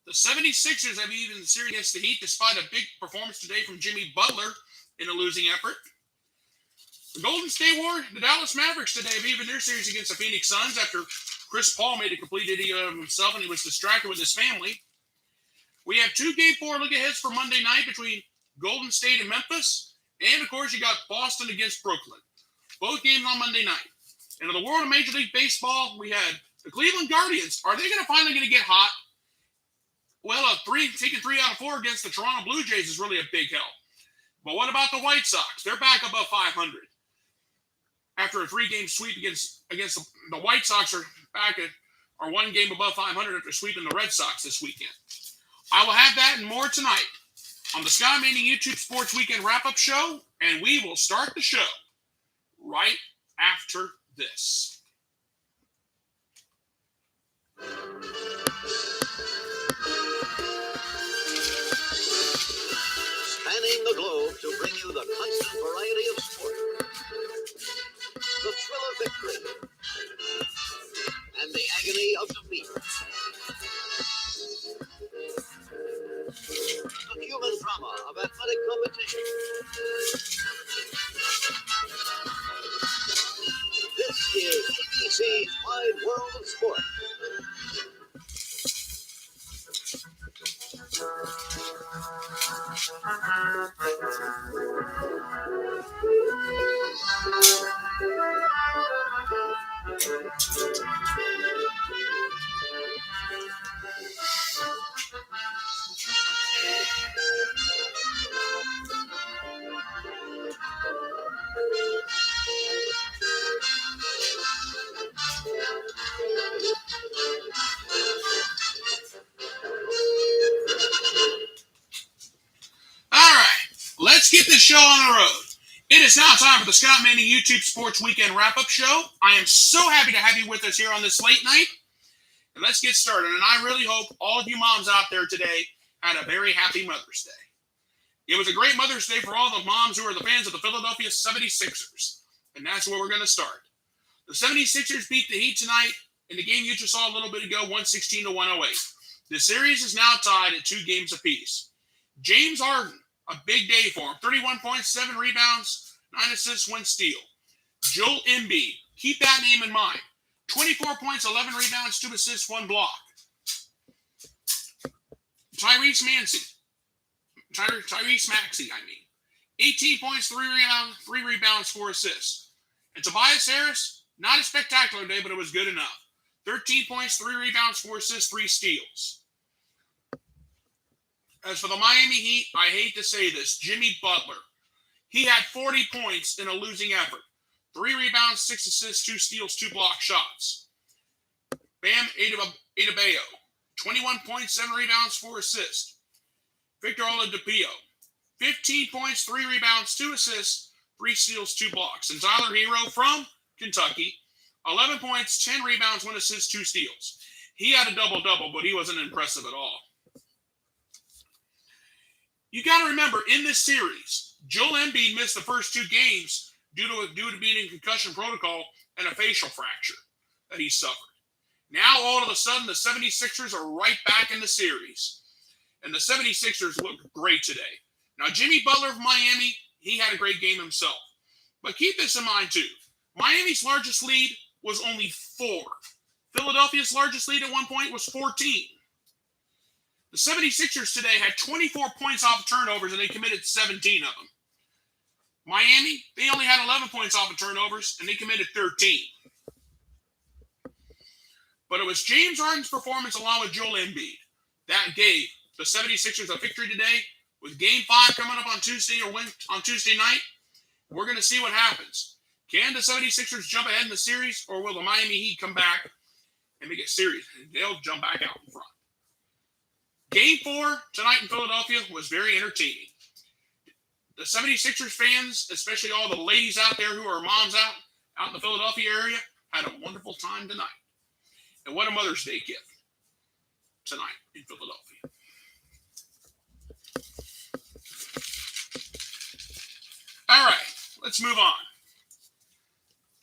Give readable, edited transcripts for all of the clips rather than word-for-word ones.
The 76ers have even the series against the Heat despite a big performance today from Jimmy Butler in a losing effort. The Golden State Warriors, the Dallas Mavericks today have even their series against the Phoenix Suns after Chris Paul made a complete idiot of himself and he was distracted with his family. We have 2 Game 4 look-aheads for Monday night between Golden State and Memphis. And, of course, you got Boston against Brooklyn. Both games on Monday night. And in the world of Major League Baseball, we had the Cleveland Guardians. Are they finally going to get hot? Well, taking 3 out of 4 against the Toronto Blue Jays is really a big help. But what about the White Sox? They're back above 500. After a 3-game sweep against the White Sox are 1 game above 500 after sweeping the Red Sox this weekend. I will have that and more tonight on the Scott Manning YouTube Sports Weekend Wrap-Up Show, and we will start the show right after this. Spanning the globe to bring you the constant variety of sport, the thrill of victory, and the agony of defeat. The human drama of athletic competition. This is ABC's Wide World of Sport. Let's get this show on the road. It is now time for the Scott Manning YouTube Sports Weekend Wrap-Up Show. I am so happy to have you with us here on this late night. And let's get started. And I really hope all of you moms out there today had a very happy Mother's Day. It was a great Mother's Day for all the moms who are the fans of the Philadelphia 76ers. And that's where we're going to start. The 76ers beat the Heat tonight in the game you just saw a little bit ago, 116-108. The series is now tied at 2 games apiece. James Harden, a big day for him. 31 points, 7 rebounds, 9 assists, 1 steal. Joel Embiid, keep that name in mind. 24 points, 11 rebounds, 2 assists, 1 block. Tyrese Maxey, 18 points, 3 rebounds, 4 assists. And Tobias Harris, not a spectacular day, but it was good enough. 13 points, 3 rebounds, 4 assists, 3 steals. As for the Miami Heat, I hate to say this, Jimmy Butler. He had 40 points in a losing effort. 3 rebounds, 6 assists, 2 steals, 2 block shots. Bam Adebayo, 21 points, 7 rebounds, 4 assists. Victor Oladipo, 15 points, 3 rebounds, 2 assists, 3 steals, 2 blocks. And Tyler Hero from Kentucky, 11 points, 10 rebounds, 1 assist, 2 steals. He had a double-double, but he wasn't impressive at all. You got to remember, in this series, Joel Embiid missed the first 2 games due to being in concussion protocol and a facial fracture that he suffered. Now, all of a sudden, the 76ers are right back in the series. And the 76ers look great today. Now, Jimmy Butler of Miami, he had a great game himself. But keep this in mind, too. Miami's largest lead was only 4. Philadelphia's largest lead at one point was 14. The 76ers today had 24 points off of turnovers, and they committed 17 of them. Miami, they only had 11 points off of turnovers, and they committed 13. But it was James Harden's performance along with Joel Embiid that gave the 76ers a victory today. With Game 5 coming up on Tuesday night, we're going to see what happens. Can the 76ers jump ahead in the series, or will the Miami Heat come back and make it serious? They'll jump back out in front. Game 4 tonight in Philadelphia was very entertaining. The 76ers fans, especially all the ladies out there who are moms out in the Philadelphia area, had a wonderful time tonight. And what a Mother's Day gift tonight in Philadelphia. All right, let's move on.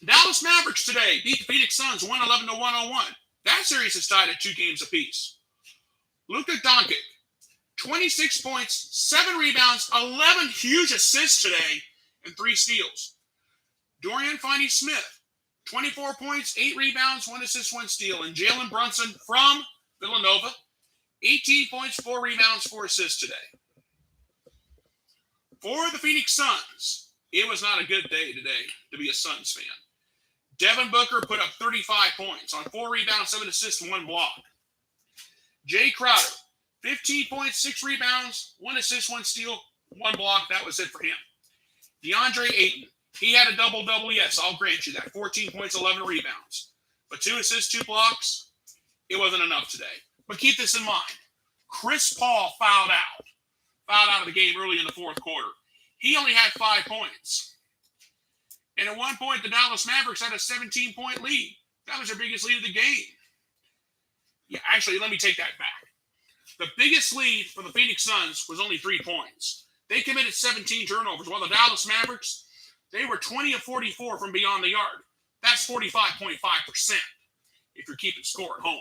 The Dallas Mavericks today beat the Phoenix Suns 111-101. That series is tied at 2 games apiece. Luka Doncic, 26 points, 7 rebounds, 11 huge assists today, and 3 steals. Dorian Finney-Smith, 24 points, 8 rebounds, 1 assist, 1 steal. And Jalen Brunson from Villanova, 18 points, 4 rebounds, 4 assists today. For the Phoenix Suns, it was not a good day today to be a Suns fan. Devin Booker put up 35 points on 4 rebounds, 7 assists, and 1 block. Jay Crowder, 15 points, 6 rebounds, 1 assist, 1 steal, 1 block. That was it for him. DeAndre Ayton, he had a double-double, yes, I'll grant you that. 14 points, 11 rebounds. But 2 assists, 2 blocks, it wasn't enough today. But keep this in mind. Chris Paul fouled out of the game early in the fourth quarter. He only had 5 points. And at one point, the Dallas Mavericks had a 17-point lead. That was their biggest lead of the game. Yeah, actually, let me take that back. The biggest lead for the Phoenix Suns was only 3 points. They committed 17 turnovers, while the Dallas Mavericks, they were 20 of 44 from beyond the yard. That's 45.5% if you're keeping score at home.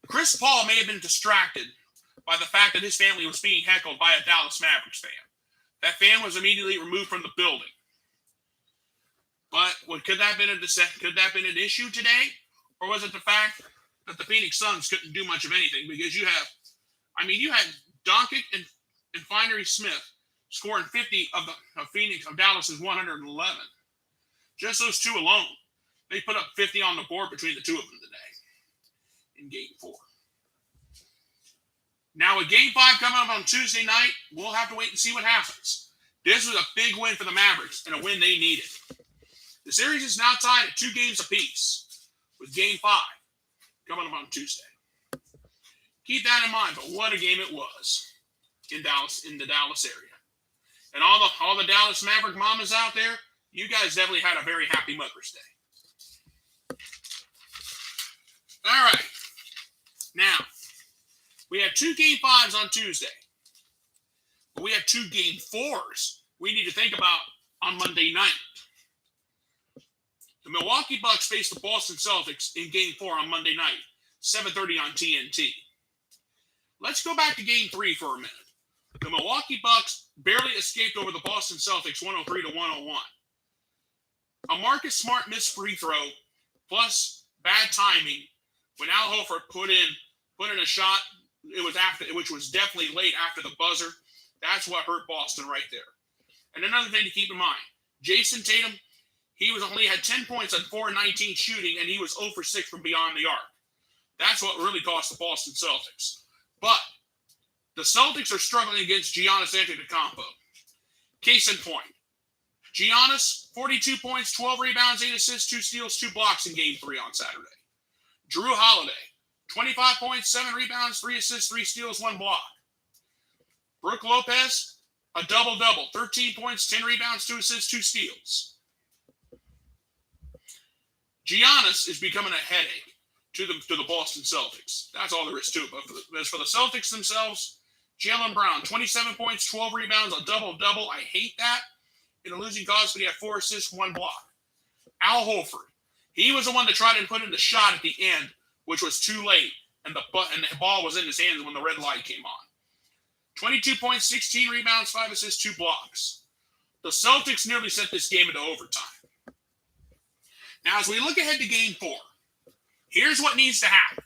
Chris Paul may have been distracted by the fact that his family was being heckled by a Dallas Mavericks fan. That fan was immediately removed from the building. But could that have been an issue today? Or was it the fact that the Phoenix Suns couldn't do much of anything? Because you had Doncic and Finney-Smith scoring 50 of Dallas's 111. Just those two alone, they put up 50 on the board between the two of them today in Game 4. Now, with Game 5 coming up on Tuesday night, we'll have to wait and see what happens. This was a big win for the Mavericks and a win they needed. The series is now tied at 2 games apiece, with Game 5 coming up on Tuesday. Keep that in mind, but what a game it was in the Dallas area. And all the Dallas Maverick mamas out there, you guys definitely had a very happy Mother's Day. All right. Now, we have 2 Game 5s on Tuesday. But we have 2 Game 4s we need to think about on Monday night. The Milwaukee Bucks face the Boston Celtics in Game 4 on Monday night, 7:30 on TNT. Let's go back to Game 3 for a minute. The Milwaukee Bucks barely escaped over the Boston Celtics 103-101. A Marcus Smart missed free throw, plus bad timing, when Al Horford put in a shot, which was definitely late after the buzzer. That's what hurt Boston right there. And another thing to keep in mind, Jason Tatum, he only had 10 points on 4-19 shooting, and he was 0 for 6 from beyond the arc. That's what really cost the Boston Celtics. But the Celtics are struggling against Giannis Antetokounmpo. Case in point, Giannis, 42 points, 12 rebounds, 8 assists, 2 steals, 2 blocks in Game 3 on Saturday. Drew Holiday, 25 points, 7 rebounds, 3 assists, 3 steals, 1 block. Brook Lopez, a double-double, 13 points, 10 rebounds, 2 assists, 2 steals. Giannis is becoming a headache to the Boston Celtics. That's all there is to it. But as for the Celtics themselves, Jaylen Brown, 27 points, 12 rebounds, a double-double. I hate that. In a losing cause, but he had 4 assists, 1 block. Al Horford, he was the one that tried to put in the shot at the end, which was too late, and the ball was in his hands when the red light came on. 22 points, 16 rebounds, 5 assists, 2 blocks. The Celtics nearly sent this game into overtime. Now, as we look ahead to Game 4, here's what needs to happen.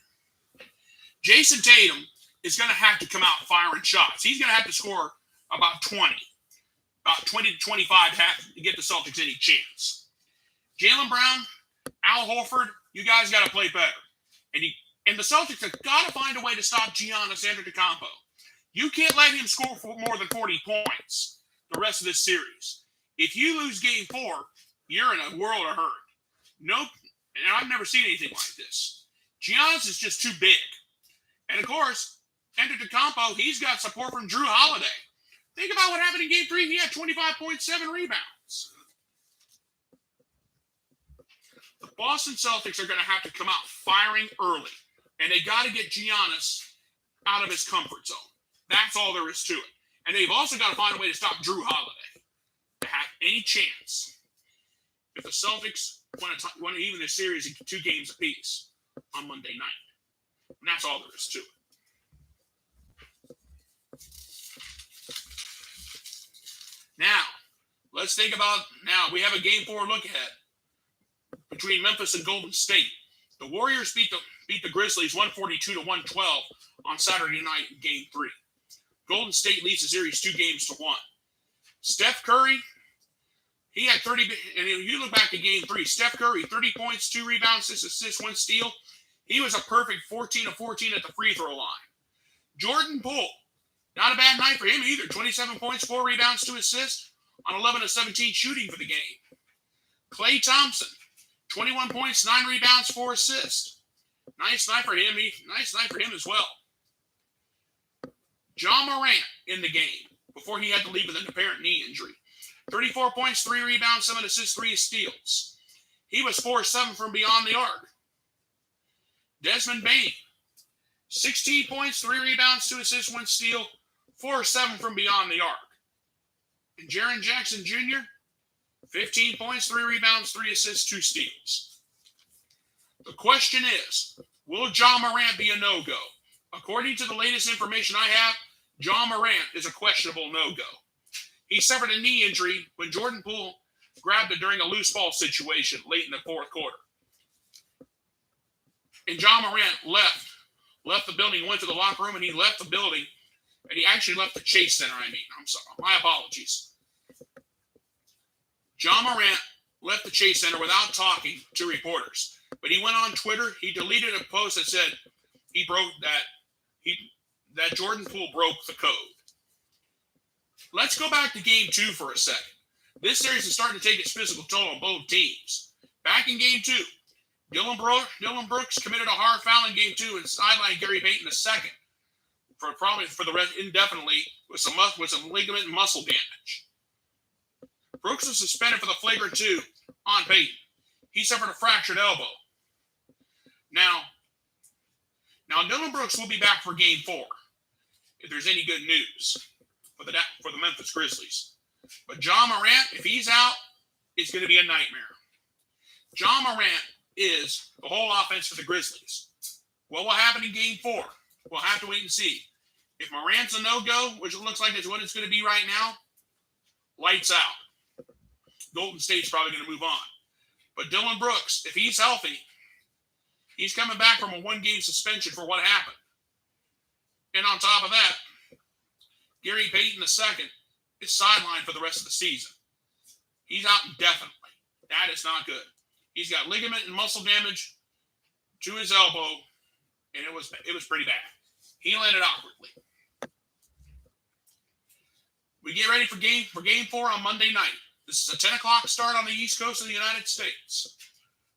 Jason Tatum is going to have to come out firing shots. He's going to have to score about 20 to 25 to get the Celtics any chance. Jaylen Brown, Al Horford, you guys got to play better. And the Celtics have got to find a way to stop Giannis Antetokounmpo. You can't let him score for more than 40 points the rest of this series. If you lose Game 4, you're in a world of hurt. Nope. And I've never seen anything like this. Giannis is just too big. And of course, Antetokounmpo, he's got support from Drew Holiday. Think about what happened in Game 3. He had 25.7 rebounds. The Boston Celtics are going to have to come out firing early. And they got to get Giannis out of his comfort zone. That's all there is to it. And they've also got to find a way to stop Drew Holiday to have any chance if the Celtics want to even this series in 2 games apiece on Monday night. And that's all there is to it. Now, let's think about, now we have a Game 4 look ahead between Memphis and Golden State. The Warriors beat the Grizzlies 142-112 on Saturday night in Game 3. Golden State leads the series 2-1. Steph Curry, he had 30, and you look back at Game 3, Steph Curry, 30 points, 2 rebounds, 6 assists, 1 steal. He was a perfect 14 of 14 at the free throw line. Jordan Poole, not a bad night for him either. 27 points, 4 rebounds, 2 assists on 11 of 17 shooting for the game. Klay Thompson, 21 points, 9 rebounds, 4 assists. Nice night for him. Nice night for him as well. Ja Morant in the game before he had to leave with an apparent knee injury. 34 points, 3 rebounds, 7 assists, 3 steals. He was 4-7 from beyond the arc. Desmond Bane, 16 points, 3 rebounds, 2 assists, 1 steal, 4-7 from beyond the arc. And Jaren Jackson Jr., 15 points, 3 rebounds, 3 assists, 2 steals. The question is, will Ja Morant be a no-go? According to the latest information I have, Ja Morant is a questionable no-go. He suffered a knee injury when Jordan Poole grabbed it during a loose ball situation late in the fourth quarter. And Ja Morant left the building, went to the locker room, and he left the building. And he actually left the Chase Center, I'm sorry. My apologies. Ja Morant left the Chase Center without talking to reporters. But he went on Twitter. He deleted a post that said that Jordan Poole broke the code. Let's go back to Game 2 for a second. This series is starting to take its physical toll on both teams. Back in Game 2, Dylan Brooks committed a hard foul in Game 2 and sidelined Gary Payton II for the rest indefinitely with some ligament and muscle damage. Brooks was suspended for the flagrant 2 on Payton. He suffered a fractured elbow. Now Dylan Brooks will be back for Game 4 if there's any good news for the Memphis Grizzlies. But Ja Morant, if he's out, it's going to be a nightmare. Ja Morant is the whole offense for the Grizzlies. What will happen in Game 4? We'll have to wait and see. If Morant's a no-go, which it looks like is what it's going to be right now, lights out. Golden State's probably going to move on. But Dylan Brooks, if he's healthy, he's coming back from a 1-game suspension for what happened. And on top of that, Gary Payton II is sidelined for the rest of the season. He's out indefinitely. That is not good. He's got ligament and muscle damage to his elbow, and it was pretty bad. He landed awkwardly. We get ready for game 4 on Monday night. This is a 10 o'clock start on the East Coast of the United States.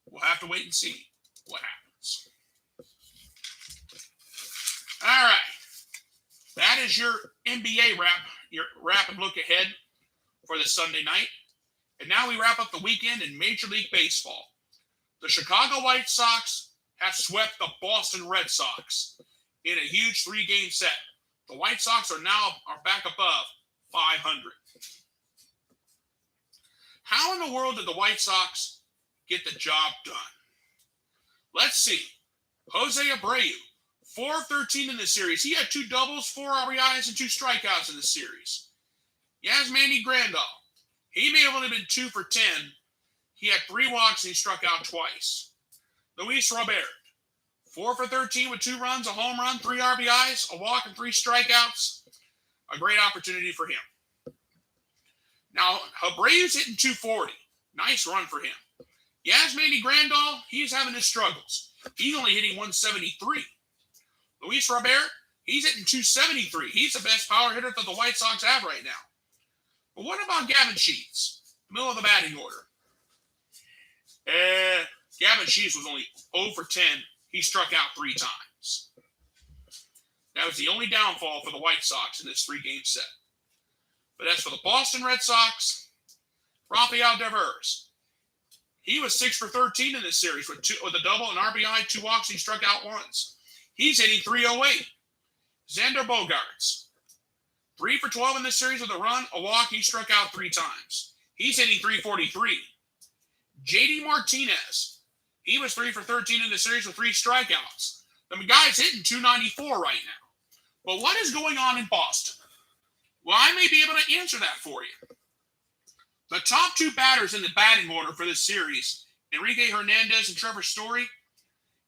We'll have to wait and see what happens. All right. That is your NBA wrap and look ahead for this Sunday night. And now we wrap up the weekend in Major League Baseball. The Chicago White Sox have swept the Boston Red Sox in a huge 3-game set. The White Sox are back above 500. How in the world did the White Sox get the job done? Let's see. Jose Abreu, 4 of 13 in this series. He had 2 doubles, 4 RBIs, and 2 strikeouts in the series. Yasmani Grandal, he may have only been 2 for 10. He had 3 walks and he struck out twice. Luis Robert, 4 for 13 with 2 runs, a home run, 3 RBIs, a walk, and 3 strikeouts. A great opportunity for him. Now, Abreu's hitting 240. Nice run for him. Yasmani Grandal, he's having his struggles. He's only hitting 173. Luis Robert, he's hitting 273. He's the best power hitter that the White Sox have right now. But what about Gavin Sheets? Middle of the batting order. Gavin Sheets was only 0 for 10. He struck out 3 times. That was the only downfall for the White Sox in this 3-game set. But as for the Boston Red Sox, Rafael Devers, he was 6 for 13 in this series with a double, an RBI, 2 walks. He struck out once. He's hitting 308. Xander Bogaerts, 3 for 12 in this series with a run, a walk. He struck out 3 times. He's hitting 343. JD Martinez, he was 3 for 13 in the series with 3 strikeouts. The guy's hitting 294 right now. But what is going on in Boston? Well, I may be able to answer that for you. The top two batters in the batting order for this series, Enrique Hernandez and Trevor Story.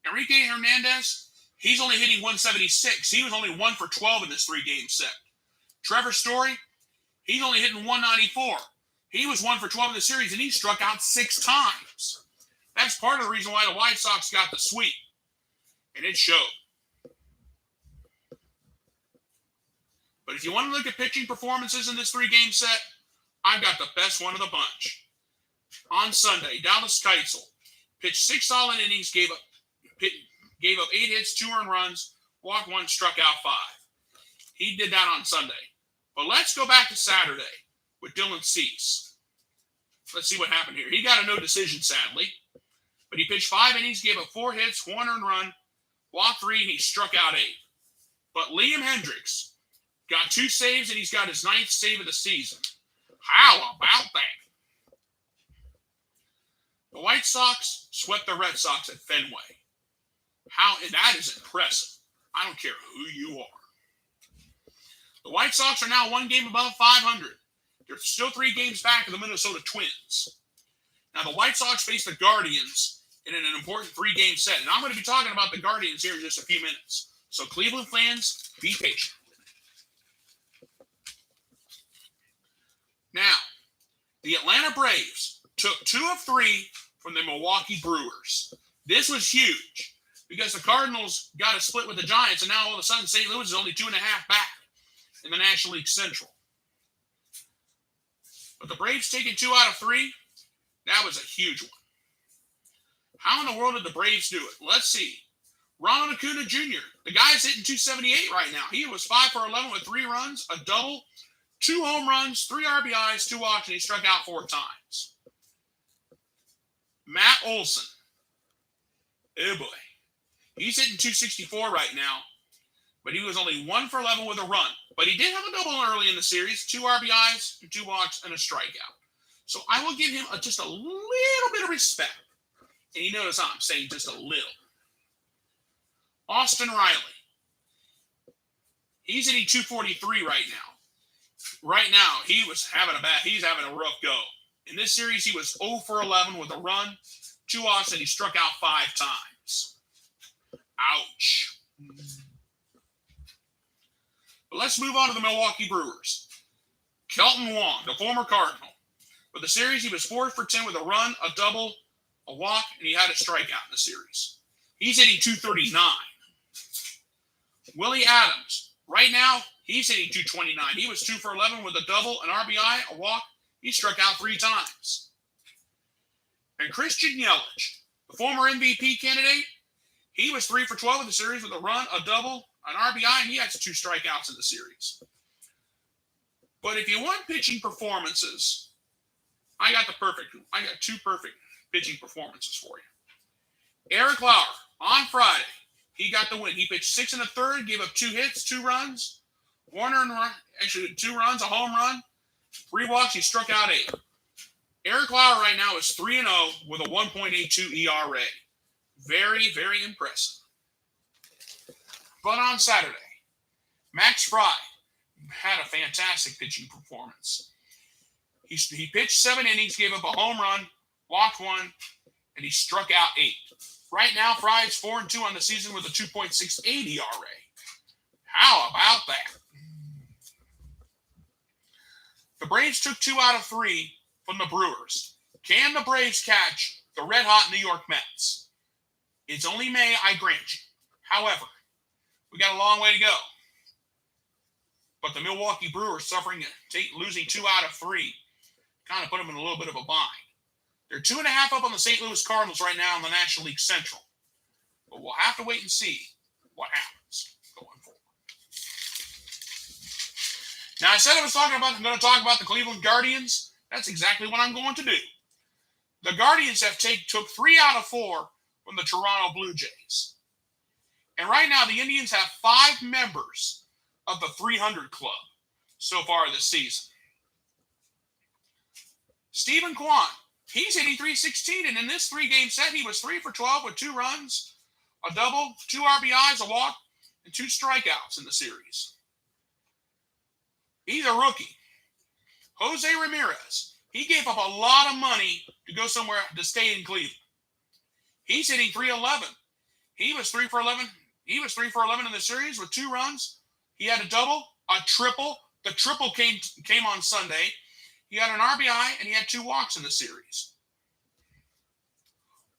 Enrique Hernandez, he's only hitting 176. He was only 1 for 12 in this 3-game set. Trevor Story, he's only hitting 194. He was 1 for 12 in the series, and he struck out 6 times. That's part of the reason why the White Sox got the sweep. And it showed. But if you want to look at pitching performances in this 3-game set, I've got the best one of the bunch. On Sunday, Dallas Keuchel pitched 6 solid innings, gave up 8 hits, 2 earned runs, walked 1, struck out 5. He did that on Sunday. But let's go back to Saturday with Dylan Cease. Let's see what happened here. He got a no decision, sadly. But he pitched 5 innings, gave up 4 hits, 1 earned run, walked 3, and he struck out 8. But Liam Hendricks got 2 saves, and he's got his 9th save of the season. How about that? The White Sox swept the Red Sox at Fenway. That is impressive. I don't care who you are. The White Sox are now 1 game above 500. They're still 3 games back of the Minnesota Twins. Now, the White Sox face the Guardians in an important 3-game set. And I'm going to be talking about the Guardians here in just a few minutes. So, Cleveland fans, be patient. Now, the Atlanta Braves took 2 of 3 from the Milwaukee Brewers. This was huge because the Cardinals got a split with the Giants, and now all of a sudden St. Louis is only 2.5 back in the National League Central. But the Braves taking 2 out of 3, that was a huge one. How in the world did the Braves do it? Let's see. Ronald Acuna Jr., the guy's hitting 278 right now. He was 5 for 11 with 3 runs, a double, 2 home runs, 3 RBIs, 2 walks, and he struck out 4 times. Matt Olson. Oh boy. He's hitting 264 right now, but he was only 1 for 11 with a run. But he did have a double early in the series, 2 RBIs, 2 walks, and a strikeout. So I will give him just a little bit of respect. And you notice I'm saying just a little. Austin Riley. He's hitting 243 right now. Right now, he's having a rough go. In this series, he was 0 for 11 with a run, 2 offs, and he struck out 5 times. Ouch. But let's move on to the Milwaukee Brewers. Kelton Wong, the former Cardinal. For the series, he was 4 for 10 with a run, a double, a walk, and he had a strikeout in the series. He's hitting 239. Willie Adams. Right now, he's hitting 229. He was 2 for 11 with a double, an RBI, a walk. He struck out 3 times. And Christian Yelich, the former MVP candidate, he was 3 for 12 in the series with a run, a double, an RBI, and he had 2 strikeouts in the series. But if you want pitching performances, I got 2 perfect pitching performances for you. Eric Lauer, on Friday, he got the win. He pitched 6 1/3, gave up 2 hits, 2 runs, 2 runs, a home run, 3 walks. He struck out 8. Eric Lauer right now is 3-0 with a 1.82 ERA. Very, very impressive. But on Saturday, Max Fried had a fantastic pitching performance. He pitched 7 innings, gave up a home run, walked 1, and he struck out 8. Right now, Fry's 4-2 on the season with a 2.68 ERA. How about that? The Braves took 2 out of 3 from the Brewers. Can the Braves catch the red-hot New York Mets? It's only May, I grant you. However, we got a long way to go. But the Milwaukee Brewers losing 2 out of 3 kind of put them in a little bit of a bind. They're 2.5 up on the St. Louis Cardinals right now in the National League Central. But we'll have to wait and see what happens going forward. Now, I said I'm going to talk about the Cleveland Guardians. That's exactly what I'm going to do. The Guardians took 3 out of 4 from the Toronto Blue Jays. And right now, the Indians have 5 members of the 300 Club so far this season. Stephen Kwan, he's hitting 316, and in this 3-game set, he was 3 for 12 with 2 runs, a double, 2 RBIs, a walk, and 2 strikeouts in the series. He's a rookie. Jose Ramirez, he gave up a lot of money to go somewhere to stay in Cleveland. He's hitting .311. He was 3 for 11. He was 3 for 11 in the series with 2 runs. He had a double, a triple. The triple came on Sunday. He had an RBI, and he had 2 walks in the series.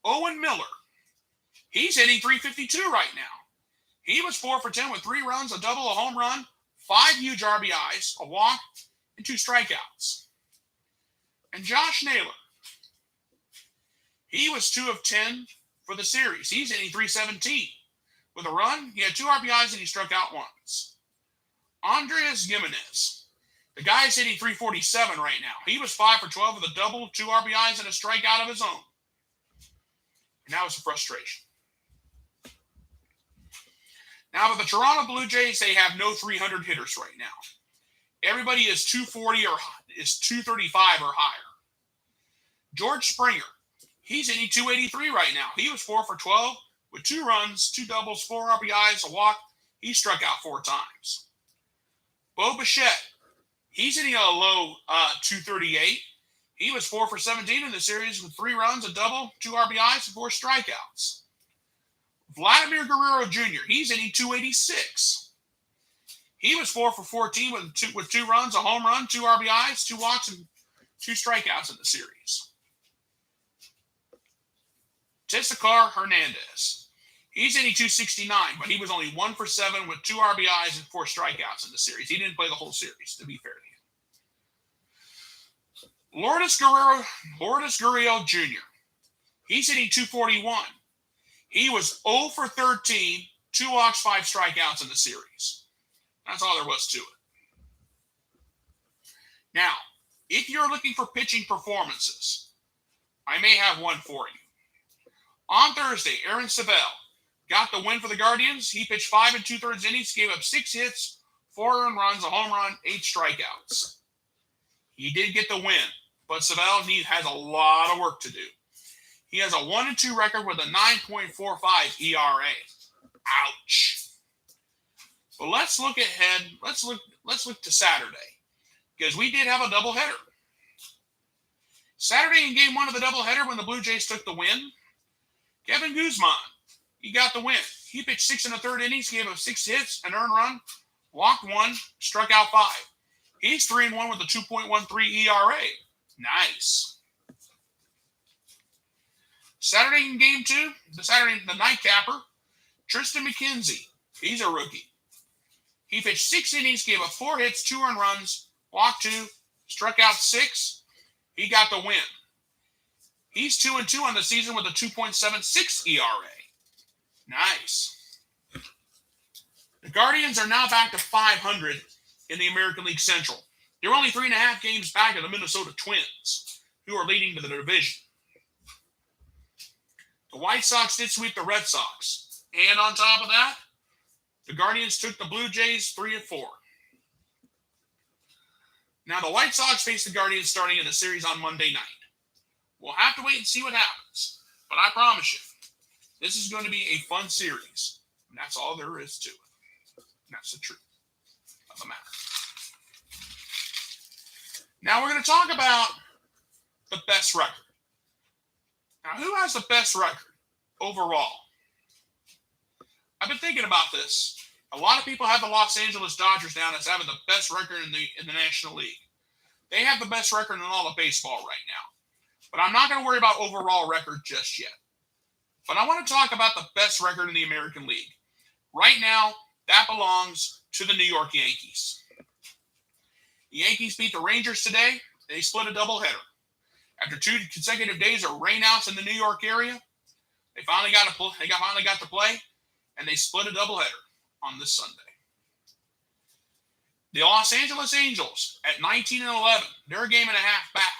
Owen Miller, he's hitting .352 right now. He was 4 for 10 with 3 runs, a double, a home run, 5 huge RBIs, a walk, and 2 strikeouts. And Josh Naylor, he was 2 of 10 for the series. He's hitting .317. With a run, he had 2 RBIs and he struck out once. Andres Gimenez, the guy is hitting .347 right now. He was 5 for 12 with a double, 2 RBIs, and a strikeout of his own. And that was a frustration. Now, with the Toronto Blue Jays, they have no 300 hitters right now. Everybody is 240 or is 235 or higher. George Springer, he's hitting .283 right now. He was 4 for 12 with 2 runs, 2 doubles, 4 RBIs, a walk. He struck out 4 times. Bo Bichette, he's hitting a low 238. He was 4 for 17 in the series with 3 runs, a double, 2 RBIs, and 4 strikeouts. Vladimir Guerrero Jr., he's hitting .286. He was 4 for 14 with 2 runs, a home run, 2 RBIs, 2 walks, and 2 strikeouts in the series. Teoscar Hernandez, he's hitting .269, but he was only 1 for 7 with 2 RBIs and 4 strikeouts in the series. He didn't play the whole series, to be fair to him. Lourdes Gurriel Jr., he's hitting .241. He was 0 for 13, 2 walks, 5 strikeouts in the series. That's all there was to it. Now, if you're looking for pitching performances, I may have one for you. On Thursday, Aaron Savell got the win for the Guardians. He pitched 5 2/3 innings, gave up 6 hits, 4 earned runs, a home run, 8 strikeouts. He did get the win, but Savell has a lot of work to do. He has a 1-2 record with a 9.45 ERA. Ouch. But let's look ahead. Let's look to Saturday, because we did have a doubleheader. Saturday in Game 1 of the doubleheader, when the Blue Jays took the win, Kevin Guzman, he got the win. He pitched 6 1/3 innings, gave up 6 hits, an earned run, walked 1, struck out 5. He's 3-1 with a 2.13 ERA. Nice. Saturday in Game 2, the nightcapper, Tristan McKenzie. He's a rookie. He pitched 6 innings, gave up 4 hits, 2 earned runs, walked 2, struck out 6. He got the win. He's 2-2 on the season with a 2.76 ERA. Nice. The Guardians are now back to 500 in the American League Central. They're only 3.5 games back of the Minnesota Twins, who are leading to the division. The White Sox did sweep the Red Sox. And on top of that, the Guardians took the Blue Jays 3-4. Now, the White Sox face the Guardians starting in the series on Monday night. We'll have to wait and see what happens. But I promise you, this is going to be a fun series. And that's all there is to it. And that's the truth of the matter. Now, we're going to talk about the best record. Now, who has the best record overall? I've been thinking about this. A lot of people have the Los Angeles Dodgers down as having the best record in the National League. They have the best record in all of baseball right now. But I'm not going to worry about overall record just yet. But I want to talk about the best record in the American League. Right now, that belongs to the New York Yankees. The Yankees beat the Rangers today. They split a doubleheader. After 2 consecutive days of rainouts in the New York area, they finally got to play, and they split a doubleheader on this Sunday. The Los Angeles Angels at 19-11, they're a game and a half back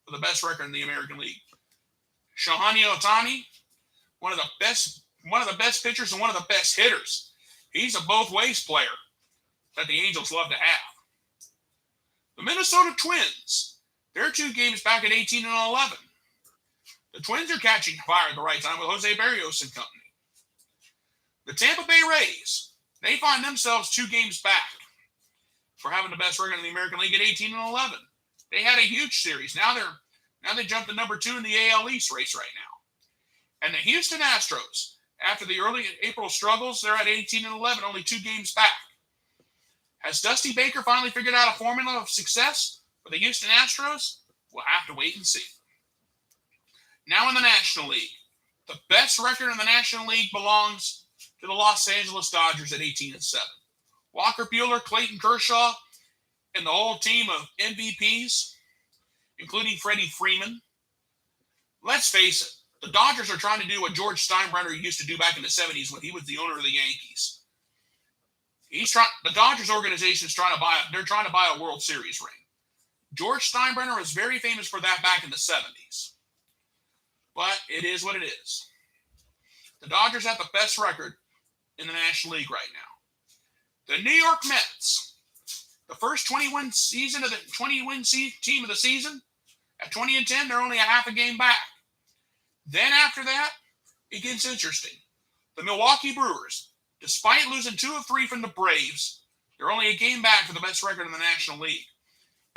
for the best record in the American League. Shohei Ohtani, one of the best pitchers and one of the best hitters. He's a both ways player that the Angels love to have. The Minnesota Twins, they're 2 games back at 18-11. The Twins are catching fire at the right time with Jose Berrios and company. The Tampa Bay Rays, they find themselves 2 games back for having the best record in the American League at 18-11. They had a huge series. Now they jumped to number 2 in the AL East race right now. And the Houston Astros, after the early April struggles, they're at 18-11, only 2 games back. Has Dusty Baker finally figured out a formula of success for the Houston Astros? We'll have to wait and see. Now in the National League, the best record in the National League belongs to the Los Angeles Dodgers at 18-7. Walker Buehler, Clayton Kershaw, and the whole team of MVPs, including Freddie Freeman. Let's face it, the Dodgers are trying to do what George Steinbrenner used to do back in the 70s when he was the owner of the Yankees. The Dodgers organization is trying to buy a World Series ring. George Steinbrenner was very famous for that back in the 70s. But it is what it is. The Dodgers have the best record in the National League right now. The New York Mets, the first 20-win team of the season, at 20-10, they're only a half a game back. Then after that, it gets interesting. The Milwaukee Brewers, despite losing 2 of 3 from the Braves, they're only a game back for the best record in the National League.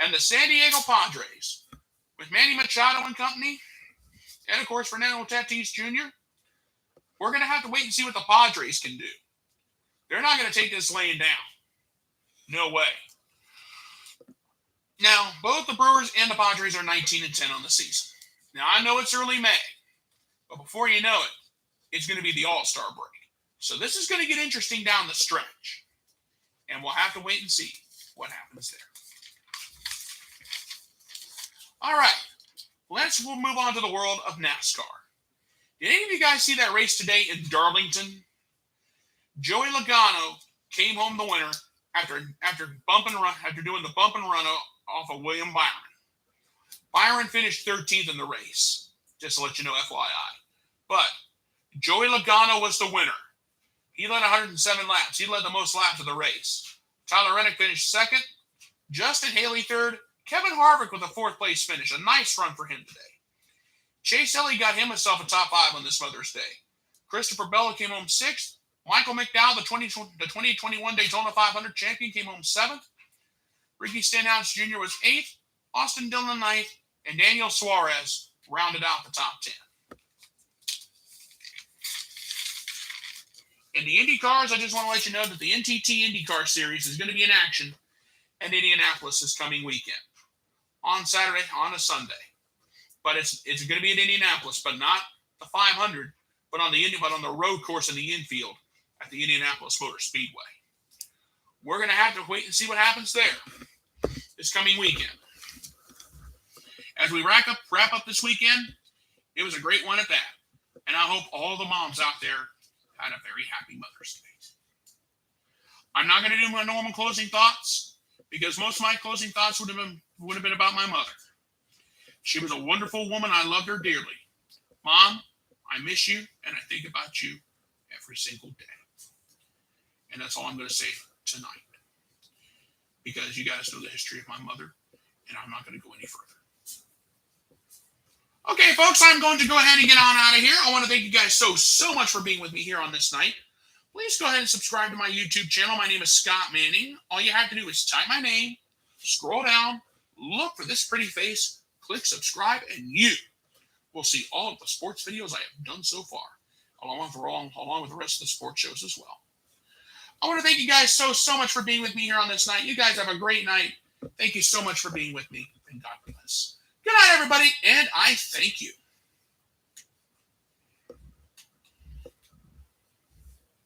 And the San Diego Padres, with Manny Machado and company, and of course Fernando Tatis Jr., we're going to have to wait and see what the Padres can do. They're not going to take this laying down. No way. Now, both the Brewers and the Padres are 19-10 on the season. Now, I know it's early May, but before you know it, it's going to be the All-Star break. So this is going to get interesting down the stretch. And we'll have to wait and see what happens there. All right. We'll move on to the world of NASCAR. Did any of you guys see that race today in Darlington? Joey Logano came home the winner after doing the bump and run off of William Byron. Byron finished 13th in the race, just to let you know, FYI. But Joey Logano was the winner. He led 107 laps. He led the most laps of the race. Tyler Reddick finished second. Justin Haley third. Kevin Harvick with a 4th place finish. A nice run for him today. Chase Elliott got himself a top 5 on this Mother's Day. Christopher Bell came home 6th. Michael McDowell, the 2021 Daytona 500 champion, came home 7th. Ricky Stenhouse Jr. was 8th. Austin Dillon 9th. And Daniel Suarez rounded out the top 10. In the Indy cars, I just want to let you know that the NTT IndyCar Series is going to be in action in Indianapolis this coming weekend. On Saturday, on a Sunday. But it's going to be in Indianapolis, but not the 500, but on the road course in the infield at the Indianapolis Motor Speedway. We're going to have to wait and see what happens there this coming weekend. As we wrap up this weekend, it was a great one at that. And I hope all the moms out there had a very happy Mother's Day. I'm not going to do my normal closing thoughts because most of my closing thoughts would have been about my mother. She was a wonderful woman. I loved her dearly. Mom, I miss you, and I think about you every single day. And that's all I'm going to say tonight. Because you guys know the history of my mother, and I'm not going to go any further. Okay, folks, I'm going to go ahead and get on out of here. I want to thank you guys so much for being with me here on this night. Please go ahead and subscribe to my YouTube channel. My name is Scott Manning. All you have to do is type my name, scroll down, look for this pretty face, click subscribe, and you will see all of the sports videos I have done so far, along with the rest of the sports shows as well. I want to thank you guys so much for being with me here on this night. You guys have a great night. Thank you so much for being with me, and God bless. Good night, everybody, and I thank you.